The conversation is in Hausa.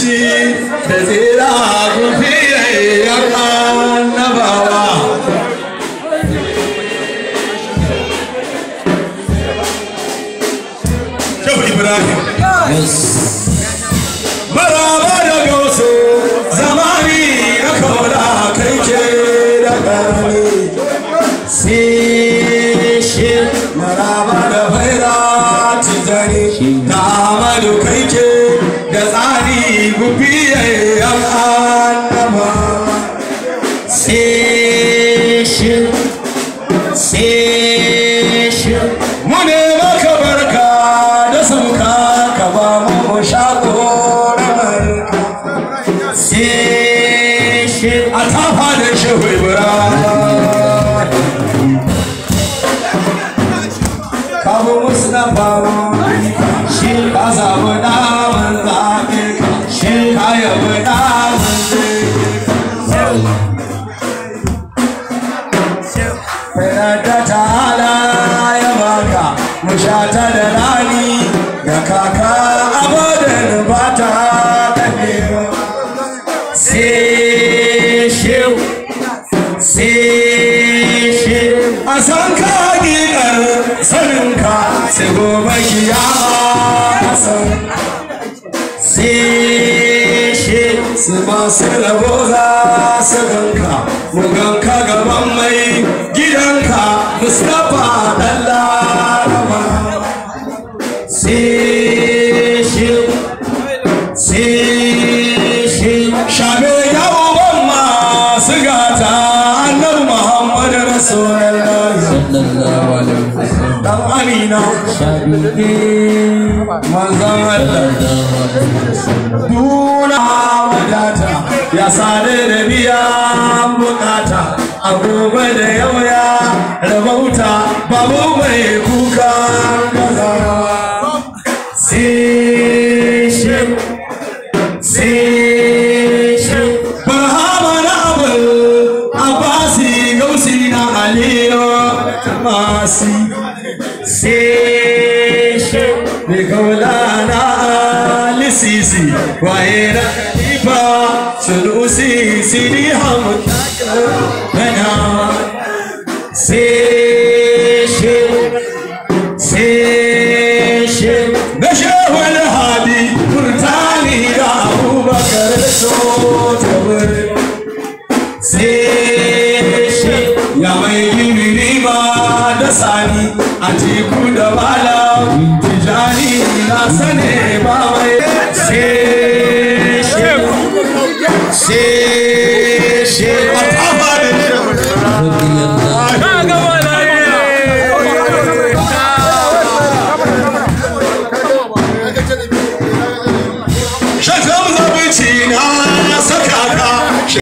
aminci da tsira gufiyayyen annabawa. Shehu Ibrahim maraba da gausu zamani na kaula kai ke da ƙarni sai shi maraba da faira tijani da amadu kai ke da tsari gufiyayyen annaba sai shi mu ne maka barka da sauka ka ba mu shagorar sai a tafa da Shehu Ibrahim kawo Mustapha shi ka zaɓi namun zaɓe shi ka yabi namun zai da ta'ala ya baka mushata da rani da kaka abadan ba ta kaɗewa sai shehu a san ka hakikar saninka sai gobe kiyama san sai su masu rabo za su ganka mu ganka gaban mai gidanka Mustapha ɗan Laraba shabe yawon masu gata annabi Muhammad Rasulullah dan Amina manzon Allah duna wadata ya sade da biya bukata agogo da yauya rabauta babu mai kuka gazawa Nikolana Lisisi Waira Iba Sulusi Sidi Hamud Bana Bashawal Hadi Murtani Da Abu Bakar Sotabur Ya mai gibiriba da sani a teku da bala tijani na sane ba mai sai